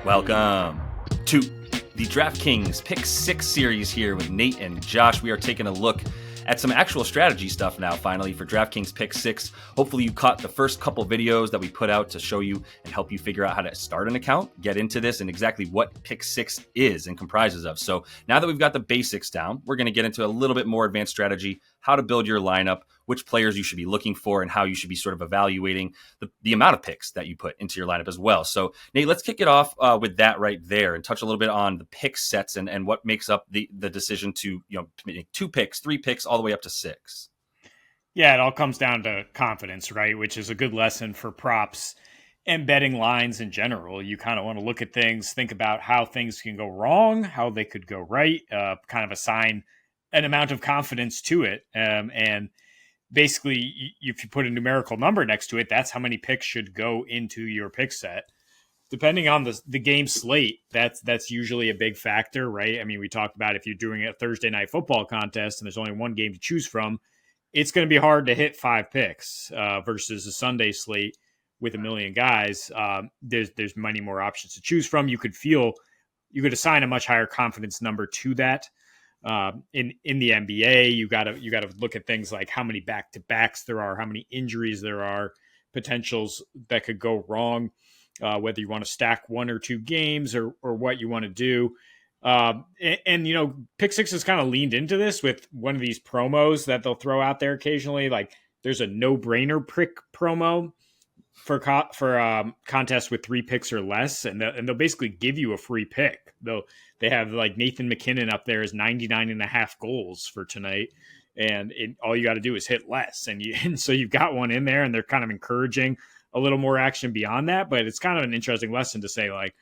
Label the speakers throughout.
Speaker 1: Welcome to the DraftKings Pick6 series here with Nate and Josh. We are taking a look at some actual strategy stuff now, finally, for DraftKings Pick6. Hopefully you caught the first couple videos that we put out to show you and help you figure out how to start an account, get into this, and exactly what Pick6 is and comprises of. So now that we've got the basics down, we're going to get into a little bit more advanced strategy, how to build your lineup, which players you should be looking for, and how you should be sort of evaluating the amount of picks that you put into your lineup as well. So, Nate, let's kick it off with that right there and touch a little bit on the pick sets and what makes up the decision to make 2 picks, 3 picks, all the way up to 6.
Speaker 2: Yeah, it all comes down to confidence, right? Which is a good lesson for props and betting lines in general. You kind of want to look at things, think about how things can go wrong, how they could go right, kind of assign an amount of confidence to it. And basically, if you put a numerical number next to it, that's how many picks should go into your pick set. Depending on the game slate, that's usually a big factor, right? I mean, we talked about if you're doing a Thursday night football contest and there's only one game to choose from, it's going to be hard to hit 5 picks versus a Sunday slate with a million guys. There's many more options to choose from. You could assign a much higher confidence number to that. In the NBA, you got to look at things like how many back-to-backs there are, how many injuries there are, potentials that could go wrong, whether you want to stack 1 or 2 games or what you want to do. Pick6 has kind of leaned into this with one of these promos that they'll throw out there occasionally. Like there's a no-brainer pick promo for contests with 3 picks or less, and they'll basically give you a free pick. They have like Nathan McKinnon up there as 99.5 goals for tonight, and all you got to do is hit less, and so you've got one in there, and they're kind of encouraging a little more action beyond that. But it's kind of an interesting lesson to say, like,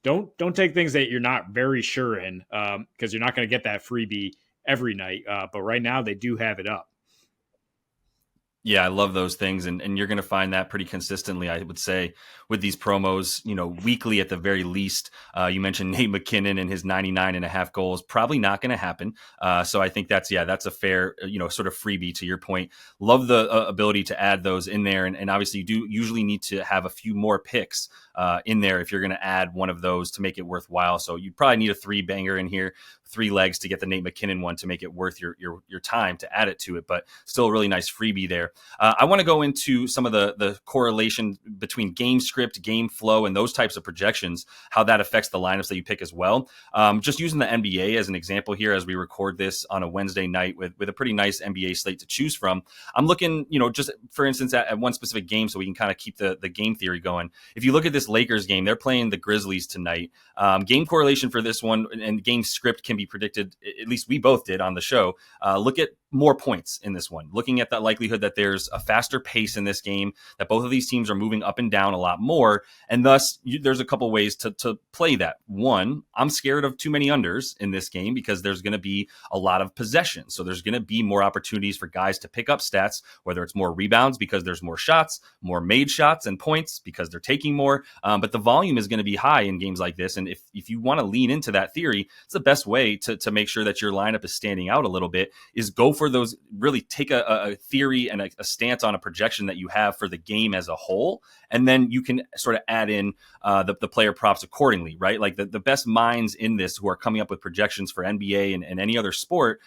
Speaker 2: don't take things that you're not very sure in, because you're not going to get that freebie every night. But right now they do have it up.
Speaker 1: Yeah, I love those things. And you're going to find that pretty consistently, I would say, with these promos, weekly at the very least. You mentioned Nate McKinnon and his 99.5 goals. Probably not going to happen. So I think that's a fair, sort of freebie to your point. Love the ability to add those in there. And obviously you do usually need to have a few more picks in there if you're going to add one of those to make it worthwhile. So you probably need a 3-banger in here, 3 legs to get the Nate McKinnon one to make it worth your time to add it to it, but still a really nice freebie there. I want to go into some of the correlation between game script, game flow, and those types of projections, how that affects the lineups that you pick as well. Just using the NBA as an example here as we record this on a Wednesday night with a pretty nice NBA slate to choose from. I'm looking, just for instance, at one specific game so we can kind of keep the game theory going. If you look at this Lakers game, they're playing the Grizzlies tonight. Game correlation for this one and game script can be predicted, at least we both did on the show. Look at more points in this one, looking at that likelihood that there's a faster pace in this game, that both of these teams are moving up and down a lot more. And thus there's a couple ways to play that. One, I'm scared of too many unders in this game because there's going to be a lot of possession. So there's going to be more opportunities for guys to pick up stats, whether it's more rebounds because there's more shots, more made shots and points because they're taking more. But the volume is going to be high in games like this. And if you want to lean into that theory, it's the best way to make sure that your lineup is standing out a little bit is go for those, really take a theory and a stance on a projection that you have for the game as a whole. And then you can sort of add in the player props accordingly, right? Like the best minds in this who are coming up with projections for NBA and any other sport,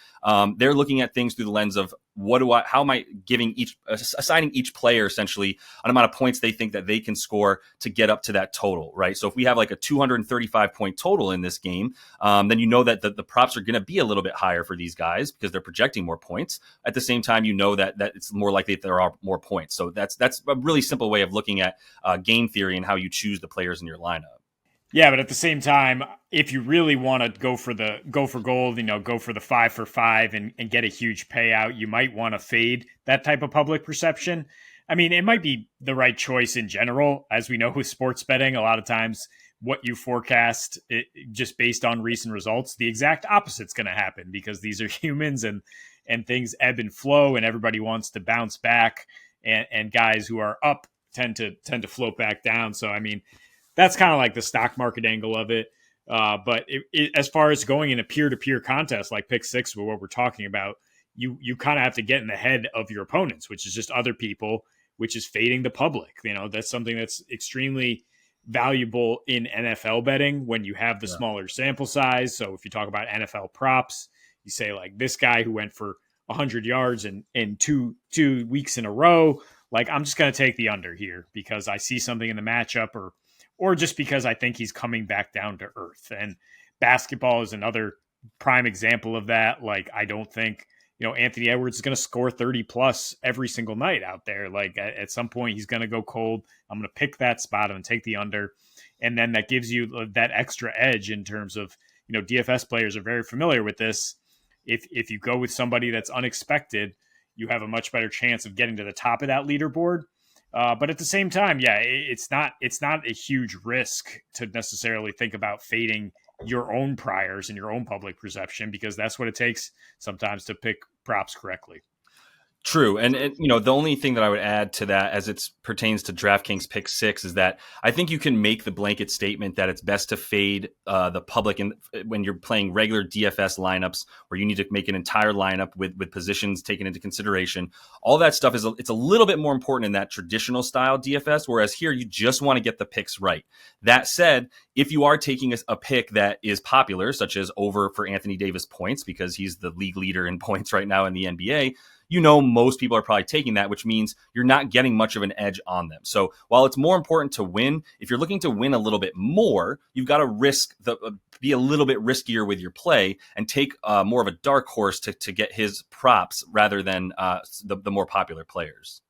Speaker 1: they're looking at things through the lens of how am I assigning each player essentially an amount of points they think that they can score to get up to that total, right? So if we have like a 235 point total in this game, then you know that the props are going to be a little bit higher for these guys because they're projecting more points. At the same time, you know that it's more likely that there are more points. So that's a really simple way of looking at game theory and how you choose the players in your lineup.
Speaker 2: Yeah, but at the same time, if you really want to go for gold, go for the 5 for 5 and get a huge payout, you might want to fade that type of public perception. I mean, it might be the right choice in general. As we know with sports betting, a lot of times what you forecast just based on recent results, the exact opposite's going to happen because these are humans and things ebb and flow and everybody wants to bounce back and guys who are up tend to float back down. So, I mean, that's kind of like the stock market angle of it. But as far as going in a peer-to-peer contest like Pick6, what we're talking about, you kind of have to get in the head of your opponents, which is just other people, which is fading the public. That's something that's extremely valuable in NFL betting when you have the
Speaker 1: Yeah.
Speaker 2: smaller sample size. So if you talk about NFL props, you say like this guy who went for 100 yards in two weeks in a row, like I'm just going to take the under here because I see something in the matchup, or just because I think he's coming back down to earth. And basketball is another prime example of that. Like I don't think Anthony Edwards is going to score 30 plus every single night out there. Like at some point he's going to go cold. I'm going to pick that spot and take the under. And then that gives you that extra edge in terms of, DFS players are very familiar with this. If you go with somebody that's unexpected, you have a much better chance of getting to the top of that leaderboard. But at the same time, yeah, it's not a huge risk to necessarily think about fading your own priors and your own public perception, because that's what it takes sometimes to pick props correctly.
Speaker 1: True. And the only thing that I would add to that as it pertains to DraftKings Pick6 is that I think you can make the blanket statement that it's best to fade the public when you're playing regular DFS lineups where you need to make an entire lineup with positions taken into consideration. All that stuff it's a little bit more important in that traditional style DFS, whereas here you just want to get the picks right. That said, if you are taking a pick that is popular, such as over for Anthony Davis points, because he's the league leader in points right now in the NBA, most people are probably taking that, which means you're not getting much of an edge on them. So while it's more important to win, if you're looking to win a little bit more, you've got to be a little bit riskier with your play and take more of a dark horse to get his props rather than the more popular players.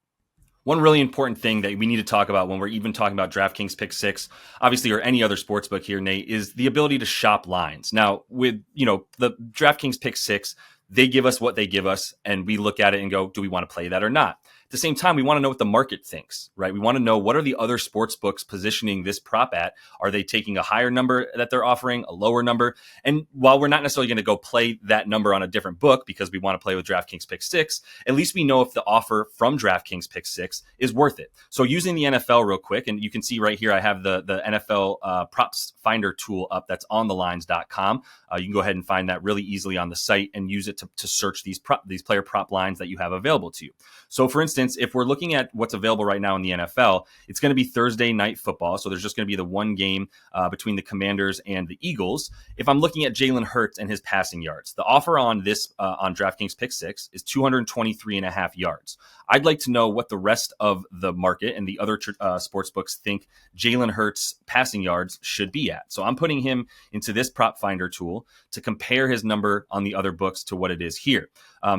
Speaker 1: One really important thing that we need to talk about when we're even talking about DraftKings Pick6, obviously, or any other sportsbook here, Nate, is the ability to shop lines. Now, with the DraftKings Pick6, they give us what they give us, and we look at it and go, do we want to play that or not? At the same time, we want to know what the market thinks, right? We want to know, what are the other sports books positioning this prop at? Are they taking a higher number that they're offering, a lower number? And while we're not necessarily going to go play that number on a different book because we want to play with DraftKings Pick6, at least we know if the offer from DraftKings Pick6 is worth it. So using the NFL real quick, and you can see right here, I have the NFL props finder tool up that's on thelines.com. You can go ahead and find that really easily on the site and use it to search these player prop lines that you have available to you. So for instance, if we're looking at what's available right now in the NFL, it's going to be Thursday night football. So there's just going to be the one game between the Commanders and the Eagles. If I'm looking at Jalen Hurts and his passing yards, the offer on this on DraftKings Pick6 is 223.5 yards. I'd like to know what the rest of the market and the other sports books think Jalen Hurts passing yards should be at. So I'm putting him into this prop finder tool to compare his number on the other books to what it is here.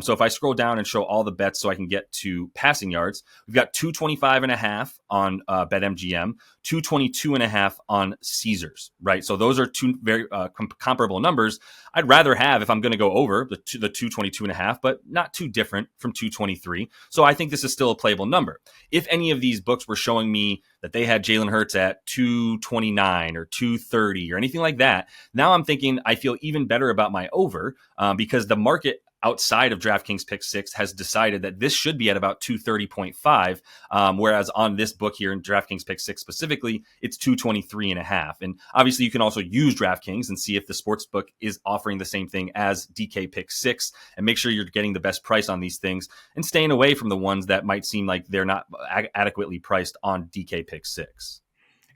Speaker 1: So if I scroll down and show all the bets so I can get to passing yards, we've got 225.5 on BetMGM, 222.5 on Caesars, right? So those are two very comparable numbers. I'd rather have, if I'm going to go over the 222.5, but not too different from 223. So I think this is still a playable number. If any of these books were showing me that they had Jalen Hurts at 229 or 230 or anything like that, now I'm thinking I feel even better about my over because the market outside of DraftKings Pick6 has decided that this should be at about 230.5, whereas on this book here in DraftKings Pick6 specifically, it's 223.5. And obviously you can also use DraftKings and see if the sports book is offering the same thing as DK Pick6 and make sure you're getting the best price on these things and staying away from the ones that might seem like they're not adequately priced on DK Pick6.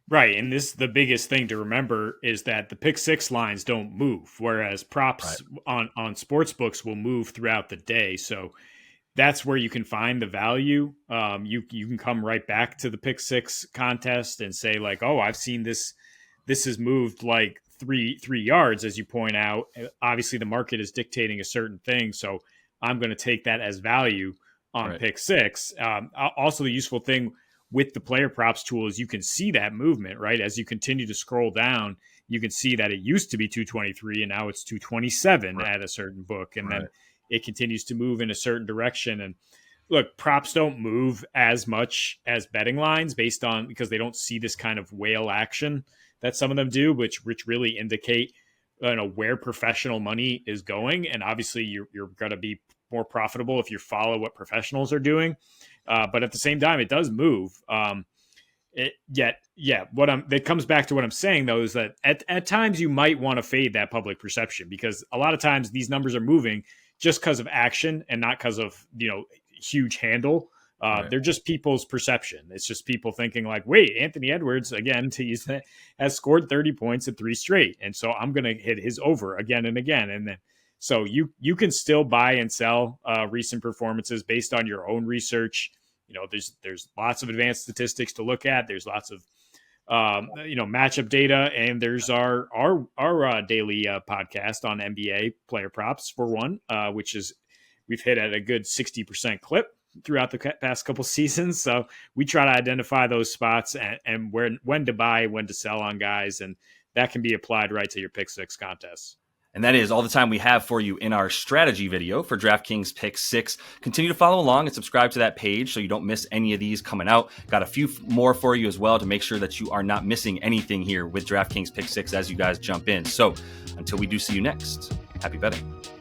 Speaker 2: Right. And the biggest thing to remember is that the Pick6 lines don't move, whereas props on sports books will move throughout the day. So that's where you can find the value. You can come right back to the Pick6 contest and say like, oh, I've seen this. This has moved like three yards, as you point out. Obviously, the market is dictating a certain thing, so I'm going to take that as value on Pick6. Also, the useful thing with the player props tool is you can see that movement, right? As you continue to scroll down, you can see that it used to be 223 and now it's 227 at a certain book. And then it continues to move in a certain direction. And look, props don't move as much as betting lines because they don't see this kind of whale action that some of them do, which really indicate where professional money is going. And obviously you're going to be more profitable if you follow what professionals are doing. But at the same time, it does move. That comes back to what I'm saying, though, is that at times you might want to fade that public perception because a lot of times these numbers are moving just because of action and not because of, huge handle.
Speaker 1: Right.
Speaker 2: They're just people's perception. It's just people thinking like, wait, Anthony Edwards, again, to use that, has scored 30 points at 3 straight. And so I'm going to hit his over again and again. And then, so you can still buy and sell recent performances based on your own research. There's lots of advanced statistics to look at. There's lots of matchup data, and there's our daily podcast on NBA player props for one, which is we've hit at a good 60% clip throughout the past couple seasons. So we try to identify those spots and when to buy, when to sell on guys, and that can be applied right to your pick six contests.
Speaker 1: And that is all the time we have for you in our strategy video for DraftKings Pick6. Continue to follow along and subscribe to that page so you don't miss any of these coming out. Got a few more for you as well to make sure that you are not missing anything here with DraftKings Pick6 as you guys jump in. So until we do see you next, happy betting.